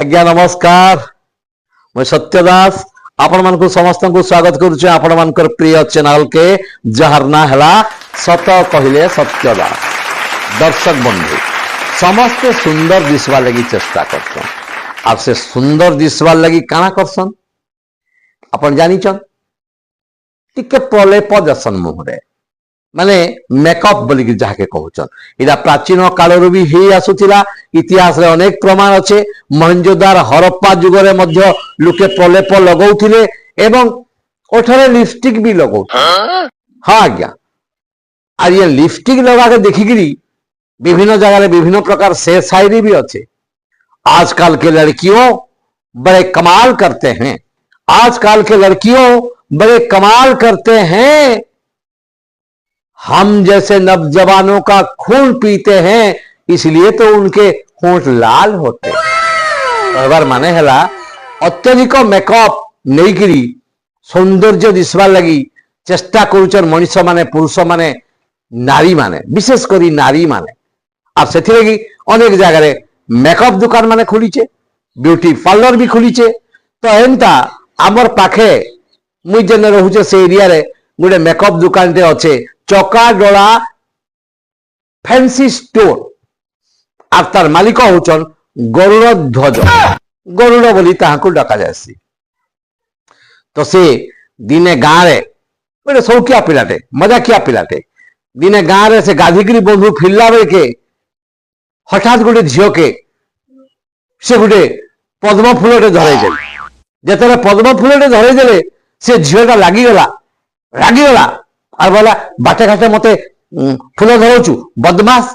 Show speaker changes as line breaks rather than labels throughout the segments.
आज्ञा नमस्कार मैं सत्य दास आपण मानकु समस्त को स्वागत करुचे आपण मानकर प्रिय चैनल के जहार ना हला सत कहिले सत्य दास। दर्शक बंधु समस्त सुंदर दिसवा लगी चेष्टा करछन और से सुंदर दिसवा लगी काना करछन आपण जानिछन टिके प्रलेप देसन मुहरे माने मेकअप बोली जहाँके कहउछन इरा प्राचीन कालरू भी हे आसुथिला। इतिहास रे अनेक प्रमाण अच्छे मोहनजोदार हरप्पा जुग रे मध्य लोके प्रलेप लगौथिले एवं ओठरे लिपस्टिक भी लगौथिले। हाँ आज्ञा और ये लिपस्टिक लगा के देखिकी विभिन्न जगह विभिन्न प्रकार से शायरी भी अच्छे। आजकल के लड़कियों बड़े कमाल करते हैं, आजकल के लड़कियों बड़े कमाल करते हैं, हम जैसे नौजवानों का खून पीते हैं इसलिए तो उनके होंठ लाल होते हैं। माने हला अत्यधिक मेकअप नहीं सौंदर्य दिसवा लगी चेष्टा करुचन मनुष्य माने पुरुष माने नारी माने विशेष करी नारी माने और से अनेक जगह मेकअप दुकान माने खुलीचे ब्यूटी पार्लर भी खुलीचे। तो एंता आमर पाखे मुई जन रोचे से एरिया रे गोटे मेकअप दुकान टे अच्छे चका डोला फैंसी स्टोर और तार मालिक होचन गरुड़ ध्वज गरुड़ बोली ताहाकु डका जायसी। तो से दिने गाँव रे गोटे शौकिया पिलाटे मजाकिया पिलाटे दिने गाँव रे से गाधिकी बंधु फिरला बेल के हठात गोटे झील के से गोटे पद्म फूलटे धरई दे जेते पद्म फूलटे धरई देले से झीलटा लागिगला रागिगला और बोला बाटे घाटे मते फूल धरचु बदमाश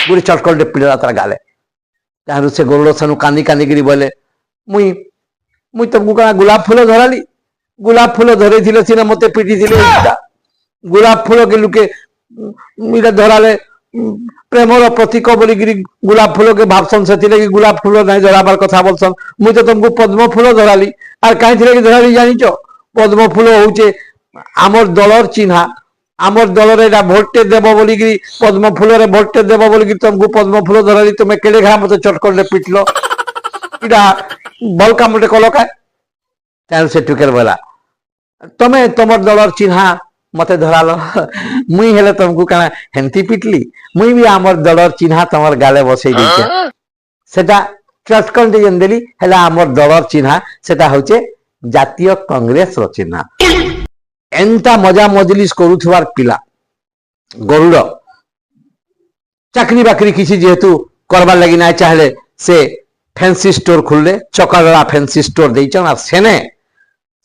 गोटे चटकटे पिड़ा तार गाले तारू से गरुड़ सानू कानी कानी बोले मुई मुई तुमको क्या गुलाब फूल धराली गुलाब फूल धरे सीना मते पिटी गुलाब फूल के लुके धराले प्रेमर प्रतीक बोलिकी गुलाब फूल के भावसन से गुलाब फूल नहीं धराबार कथा बोलसन मुई तो तुमको पद्म फूल धराली और कहीं धराली जानिच पद्म फूल होचे आमर दलर चिन्हा आमर दलर एटा भोटे देव बोलिकी पद्म फूल रे भोटे देव बोलिकी तुमको पद्म फूल धराली तुम केड़े घा मत चटकटे पिटलो इटा भल कामटे कल का से टुकेर बोला तमे तुमर दलर चिन्हा मते धराल मुई हेले तुमको क्या हेंती पिटली मुई भी आमर दलर चिन्हा तमर गाले बसई देछे सेटा चटकटे जेन देली हेला आमर दलर चिन्हा सेटा होचे जातीय कांग्रेस रो चिन्हा। एंता मजा मजलिस करुथवार पिला गरुड़ चाकरी बाकरी किसी जेहेतु करबार लगी ना चाहले से फैंसी स्टोर खुलले चकाडोला फैंसी स्टोर देइचन और सेने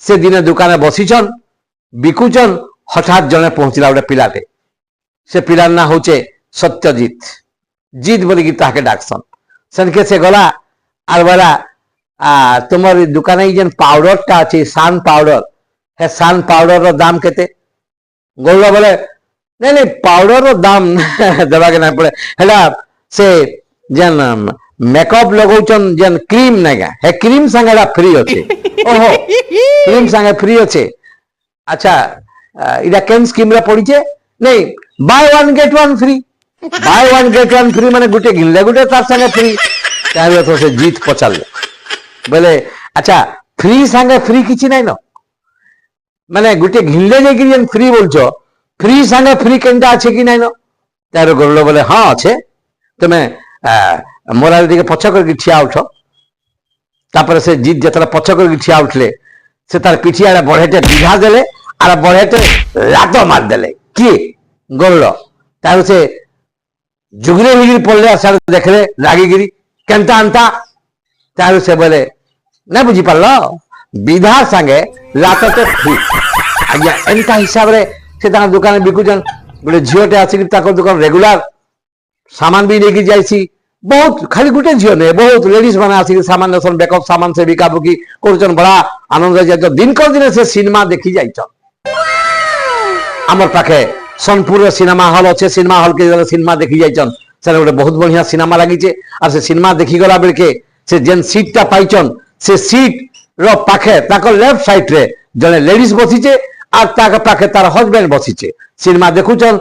से दिने दुकाने बसीचन बिकुचन हठात जने पहुंचला गोटे पिलाटे से पिलार ना होचे सत्यजीत जीत बोलिकी ताके डाकसन सेनके से गला आर बोला तुमर दुकाने जेन पाउडर टा अच्छे सान पाउडर है सान पाउडर रो दाम केते गरुड़ बोले नहीं नहीं पाउडर रो दाम देवा के ना पड़े हेला से जेन मेकअप लगौचन जेन क्रीम नहीं गा है क्रीम संगेला फ्री अच्छे ओहो क्रीम संगे फ्री अच्छे अच्छा इडा केन स्कीम रे पड़ीचे नहीं by one get one free by one get one free माने गुटे गिनले गुटे तार संगे फ्री तारे तो से जीत पचाले बोले अच्छा फ्री संगे फ्री किछि नहीं न माने गुटे घिनले जे फ्री बोलछो फ्री संगे फ्री केनटा अच्छे कि नहीं न तार गरुड़ बोले हाँ अच्छे तुम्हें मोराल टिके पछ करके ठिया उठ तापर से जीत जतरा पछ करके ठिया उठले से तार पिठी आड़े बढ़ेटे बिघा देले आर बढ़ेटे लात मार देले किए गरुड़ तार से जुगरे हिगिरी पड़ले आसार देखले रागिगिरी केनता अंता तार से बोले नहीं बुझी पार विधा संगे लातटे फ्री आज्ञा एंता हिसाब रे से दुकान बिकुचन गोटे झीलटे आसिक दुकान रेगुलार सामान भी लेके जाइसी बहुत खाली गोटे झील नहीं बहुत लेडीज मैंने आसिक सामान नेसन बेकअप सामान से बिकाबुकी करुचन बड़ा आनंद जाइछ दिन कर दिन से सिनेमा देखी जाइछन आमर पाखे सोनपुर सिनेमा हॉल अच्छे सिनेमा हॉल के सिनेमा देखी जाइछन से गोटे बहुत बढ़िया सिनेमा लगी और से सिनेमा देखी गला बेल के से जेन सीट टा पाइछन से सीट रो पाखे ताको लेफ्ट साइड रे जने लेडीज बसीचे और ताके पाखे तार हस्बैंड बसीचे सिनेमा देखुचन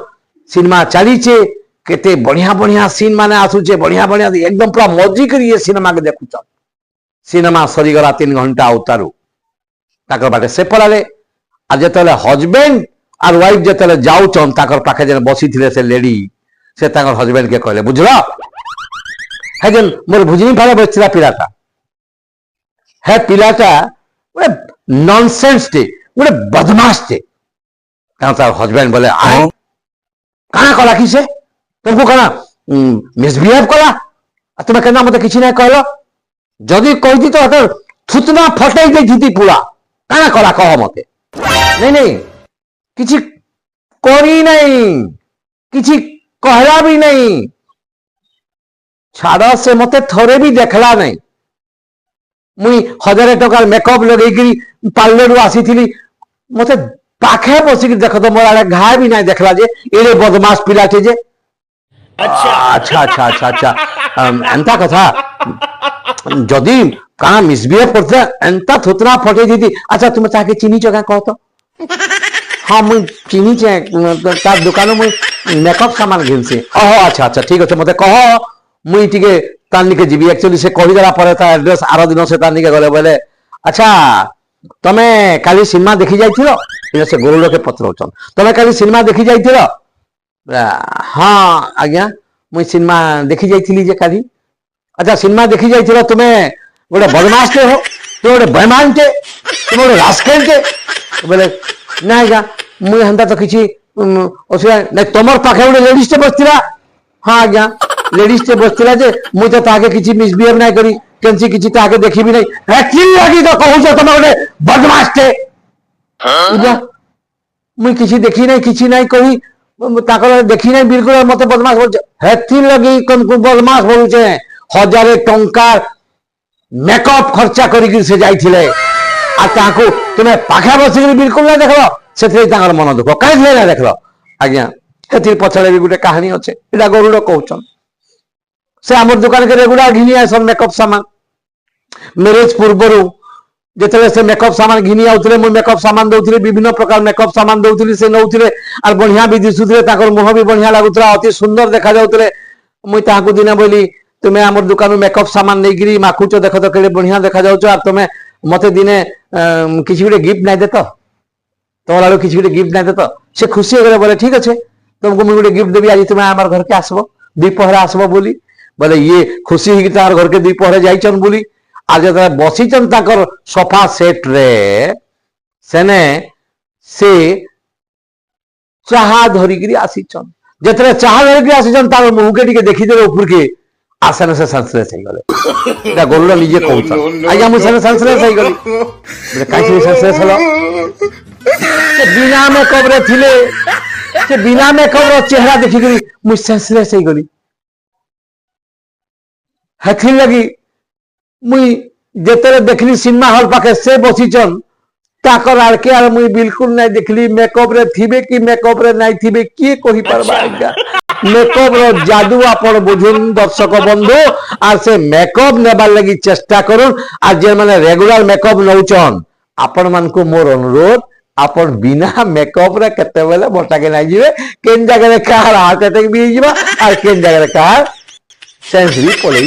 सिनेमा चलीचे केते बढ़िया बढ़िया सीन माने आसुचे बढ़िया बढ़िया एकदम पूरा मजी कर ये सिनेमा के देखुच सिनेमा सरी गला 3 घंटा उतारू ताकर बाटे से पड़ाले आ जेतले हस्बैंड और वाइफ जेतले जाउचन ताकर पाखे जेन बसी थिले से लेडी से ताकर हस्बैंड के कहले बुझलो है जेन मोर भुजनी फाले बसला पिलाटा है पिलाटा ओए नॉनसेंस टे ओए बदमाश टे कान तार हस्बैंड बोले आए काना कला किसे तुमको कना मिसबिहेव कला तुम्हें कहना मत किसी ना कहलो जदि कही तो हतर थुतना फटई दे जीती पूरा काना कला कह मते नहीं नहीं किसी करी नहीं किसी कहला भी नहीं छाड़ से मते थोड़े भी देखला नहीं मुई 1000 टकार मेकअप लगेगी पार्लर आसी थी मते पाखे बसिक देख तो मोर आड़े घा भी नहीं देखला जे एड़े बदमाश पिलाटे जे अच्छा अच्छा अच्छा अच्छा एंता कथा जदि काना मिसबिहेव करते एंता थुतना फटे दीदी अच्छा तुम ताके चिनी चका कह तो हाँ मुई चिनी चे तार दुकान मुई मेकअप सामान घिनसी ओहो अच्छा अच्छा ठीक अच्छे मते कह मुई टिके तानी के जीबी एक्चुअली से कहि देला परे ता एड्रेस आरो दिन से तानी के गले बोले अच्छा तमे काली सिनेमा देखि जाइथिलो इने से गोरुलो के पत्र होचन तमे काली सिनेमा देखि जाइथिलो हाँ आज्ञा मुई सिनेमा देखि जाइथिली जे काली अच्छा सिनेमा देखि जाइथिलो तुमे गोटे बदमाश टे हो तुम गोटे बेईमान टे तुम गोटे रास्केल टे बोले ना आज्ञा मुई हंता तो किछि ओसे नै तमर पाखे गोटे लेडीज टे बसतिला हाँ आज्ञा लेडीज टे बसतिला जे मुई तो ताके किछि मिसबिहेव नै करी केनसी किछि ताके देखि भी नै की लागी तो कहू छ तमे गोटे बदमाश टे उजा मुई किछि देखि नै किछि नै कही ताकर देखि नै बिल्कुल मते बदमाश बोल हेथि लगी कोन को बदमाश बोलु छे 1000 टंका मेकअप खर्चा करी से जाइथिले आ ताको तुमे पाखा बसी बिल्कुल नै देखलो सेथि ताकर मन दुख काहे नै देखलो आज्ञा हेथि पछले भी गुटे कहानी अछि एटा गरुड़ कहउछन से हमर दुकान के रेगुलर घिनी आसन मेकअप सामान मैरिज पूर्वरु जेतले से मेकअप सामान घिनी आउतले मु मेकअप सामान दउतले विभिन्न प्रकार मेकअप सामान दउतले से नउतले और बढ़िया भी दिसुतले ताकर मुह भी बढ़िया लागुतला अति सुंदर देखा जाउतले मुई ताहाकू दिना बोली तुमे हमर दुकान मेकअप सामान नेगिरी माखुचो देखो तो केडे बढ़िया देखा जाउचो और तुमे मते दिने किछि गुटे गिफ्ट नै देतो तोर आलो किछि गुटे गिफ्ट नै देतो से खुशी हो गले बोले ठीक अछि तुमको मु गुटे गिफ्ट देबी आज तुमे हमर घर के आसबो दीपहरा आसबो बोली बोले ये खुशी ही तार घर के दीपहरे जाइचन बोली आज बसीचन ताकर सोफा सेट रे सेने से चाहा धरिकी आसीचन जेतरे चाहा धरिकी आसीचन तार मुह के टिके देखि देले ऊपर के आसन से सेंसलेस हो गले एटा गोल्लो निजे कहउछन आज्ञा मु सेंसलेस हो गली बोले काई सेंसलेस हलो से बिना मेकअप रे थिले से बिना मेकअप रो चेहरा देखि गली मु सेंसलेस हो गली हथि लगी मुई जेतरे देखली सिनेमा हॉल पाखे से बसीचन ताकर आड़के आर मुई बिल्कुल नहीं देखली मेकअप रे थिबे कि मेकअप रे नहीं थिबे की कहि परबा आज्ञा मेकअप रो जादू आपण बुझुन दर्शक बंधु आर से मेकअप नेबार लगी चेष्टा करूं आ जे माने रेगुलर मेकअप नउचन आपण मान को मोर अनुरोध आपण बिना मेकअप रे केते बेले मोटा के नाही जिवे केन जगह रे कार हार्ट अटैक भी जिवा आर केन जगह रे कार सेंस भी पड़े